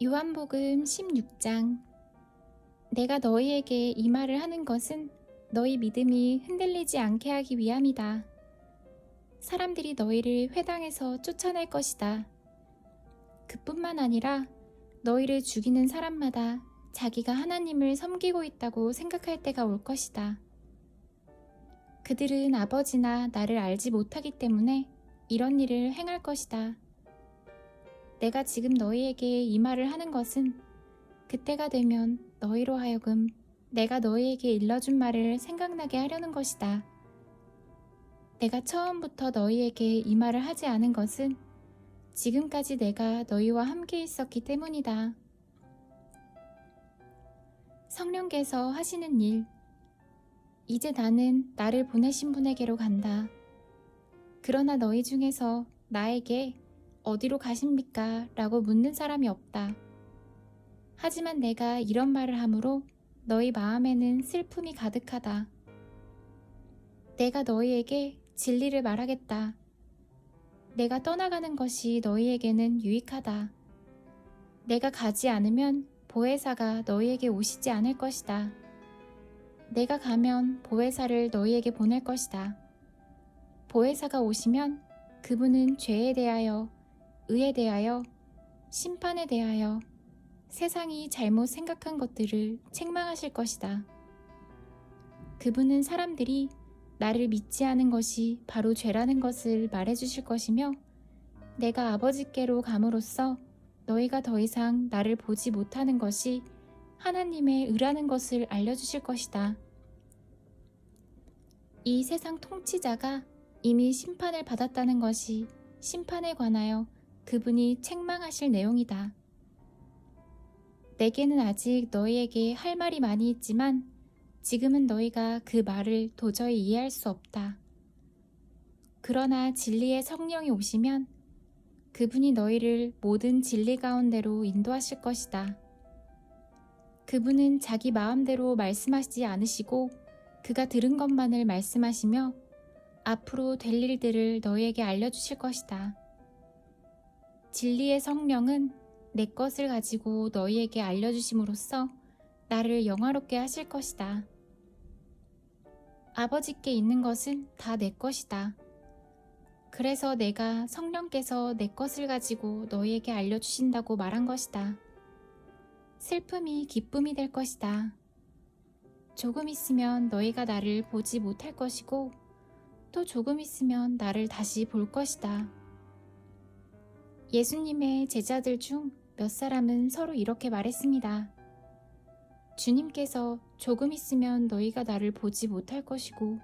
요한복음 16장. 내가 너희에게 이 말을 하는 것은 너희 믿음이 흔들리지 않게 하기 위함이다. 사람들이 너희를 회당에서 쫓아낼 것이다. 그뿐만 아니라 너희를 죽이는 사람마다 자기가 하나님을 섬기고 있다고 생각할 때가 올 것이다. 그들은 아버지나 나를 알지 못하기 때문에 이런 일을 행할 것이다. 내가 지금 너희에게 이 말을 하는 것은 그때가 되면 너희로 하여금 내가 너희에게 일러준 말을 생각나게 하려는 것이다. 내가 처음부터 너희에게 이 말을 하지 않은 것은 지금까지 내가 너희와 함께 있었기 때문이다. 성령께서 하시는 일. 이제 나는 나를 보내신 분에게로 간다. 그러나 너희 중에서 나에게 어디로 가십니까? 라고 묻는 사람이 없다. 하지만 내가 이런 말을 함으로 너희 마음에는 슬픔이 가득하다. 내가 너희에게 진리를 말하겠다. 내가 떠나가는 것이 너희에게는 유익하다. 내가 가지 않으면 보혜사가 너희에게 오시지 않을 것이다. 내가 가면 보혜사를 너희에게 보낼 것이다. 보혜사가 오시면 그분은 죄에 대하여, 의에 대하여, 심판에 대하여 세상이 잘못 생각한 것들을 책망하실 것이다. 그분은 사람들이 나를 믿지 않은 것이 바로 죄라는 것을 말해주실 것이며, 내가 아버지께로 감으로써 너희가 더 이상 나를 보지 못하는 것이 하나님의 의라는 것을 알려주실 것이다. 이 세상 통치자가 이미 심판을 받았다는 것이 심판에 관하여 그분이 책망하실 내용이다. 내게는 아직 너희에게 할 말이 많이 있지만 지금은 너희가 그 말을 도저히 이해할 수 없다. 그러나 진리의 성령이 오시면 그분이 너희를 모든 진리 가운데로 인도하실 것이다. 그분은 자기 마음대로 말씀하시지 않으시고 그가 들은 것만을 말씀하시며 앞으로 될 일들을 너희에게 알려주실 것이다. 진리의 성령은 내 것을 가지고 너희에게 알려주심으로써 나를 영화롭게 하실 것이다. 아버지께 있는 것은 다 내 것이다. 그래서 내가 성령께서 내 것을 가지고 너희에게 알려주신다고 말한 것이다. 슬픔이 기쁨이 될 것이다. 조금 있으면 너희가 나를 보지 못할 것이고 또 조금 있으면 나를 다시 볼 것이다. 예수님의 제자들 중 몇 사람은 서로 이렇게 말했습니다. 주님께서 조금 있으면 너희가 나를 보지 못할 것이고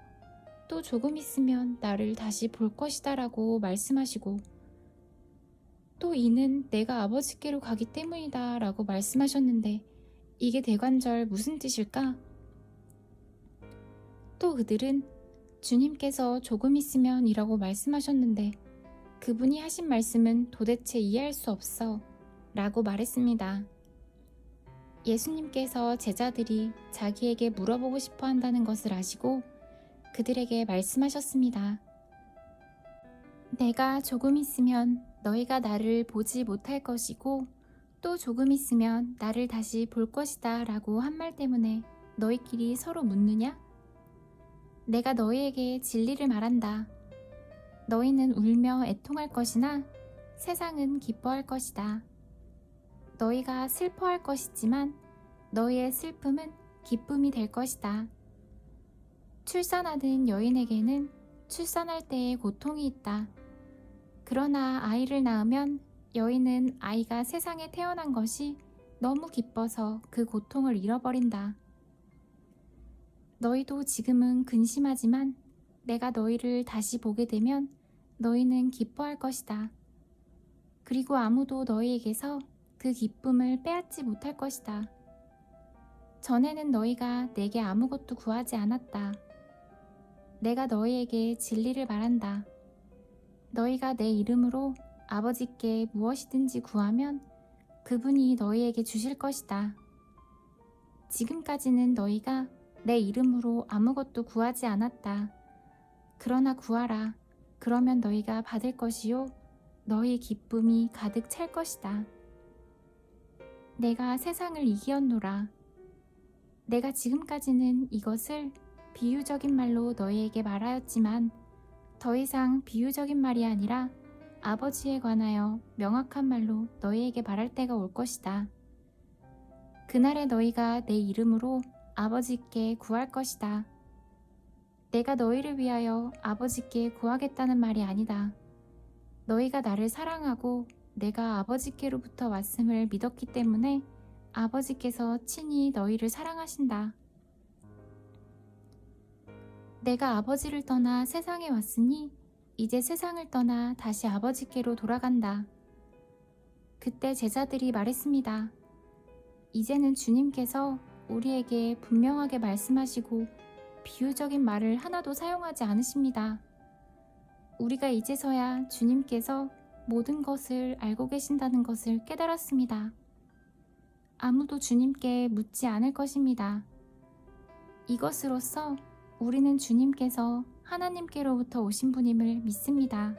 또 조금 있으면 나를 다시 볼 것이다 라고 말씀하시고 또 이는 내가 아버지께로 가기 때문이다 라고 말씀하셨는데 이게 대관절 무슨 뜻일까? 또 그들은 주님께서 조금 있으면 이라고 말씀하셨는데 그분이 하신 말씀은 도대체 이해할 수 없어 라고 말했습니다. 예수님께서 제자들이 자기에게 물어보고 싶어 한다는 것을 아시고 그들에게 말씀하셨습니다. 내가 조금 있으면 너희가 나를 보지 못할 것이고 또 조금 있으면 나를 다시 볼 것이다 라고 한 말 때문에 너희끼리 서로 묻느냐? 내가 너희에게 진리를 말한다. 너희는 울며 애통할 것이나 세상은 기뻐할 것이다. 너희가 슬퍼할 것이지만 너희의 슬픔은 기쁨이 될 것이다. 출산하는 여인에게는 출산할 때의 고통이 있다. 그러나 아이를 낳으면 여인은 아이가 세상에 태어난 것이 너무 기뻐서 그 고통을 잃어버린다. 너희도 지금은 근심하지만 내가 너희를 다시 보게 되면 너희는 기뻐할 것이다. 그리고 아무도 너희에게서 그 기쁨을 빼앗지 못할 것이다. 전에는 너희가 내게 아무것도 구하지 않았다. 내가 너희에게 진리를 말한다. 너희가 내 이름으로 아버지께 무엇이든지 구하면 그분이 너희에게 주실 것이다. 지금까지는 너희가 내 이름으로 아무것도 구하지 않았다. 그러나 구하라. 그러면 너희가 받을 것이요. 너희 기쁨이 가득 찰 것이다. 내가 세상을 이기었노라. 내가 지금까지는 이것을 비유적인 말로 너희에게 말하였지만 더 이상 비유적인 말이 아니라 아버지에 관하여 명확한 말로 너희에게 말할 때가 올 것이다. 그날에 너희가 내 이름으로 아버지께 구할 것이다. 내가 너희를 위하여 아버지께 구하겠다는 말이 아니다. 너희가 나를 사랑하고 내가 아버지께로부터 왔음을 믿었기 때문에 아버지께서 친히 너희를 사랑하신다. 내가 아버지를 떠나 세상에 왔으니 이제 세상을 떠나 다시 아버지께로 돌아간다. 그때 제자들이 말했습니다. 이제는 주님께서 우리에게 분명하게 말씀하시고 비유적인 말을 하나도 사용하지 않으십니다. 우리가 이제서야 주님께서 모든 것을 알고 계신다는 것을 깨달았습니다. 아무도 주님께 묻지 않을 것입니다. 이것으로써 우리는 주님께서 하나님께로부터 오신 분임을 믿습니다.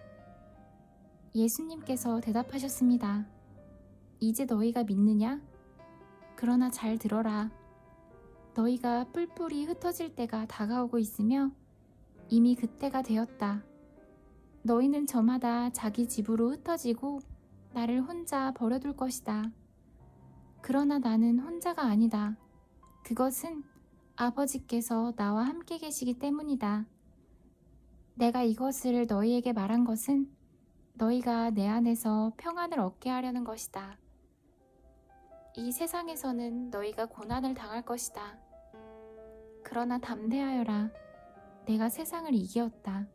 예수님께서 대답하셨습니다. 이제 너희가 믿느냐? 그러나 잘 들어라. 너희가 뿔뿔이 흩어질 때가 다가오고 있으며 이미 그때가 되었다. 너희는 저마다 자기 집으로 흩어지고 나를 혼자 버려둘 것이다. 그러나 나는 혼자가 아니다. 그것은 아버지께서 나와 함께 계시기 때문이다. 내가 이것을 너희에게 말한 것은 너희가 내 안에서 평안을 얻게 하려는 것이다. 이 세상에서는 너희가 고난을 당할 것이다. 그러나 담대하여라. 내가 세상을 이기었다.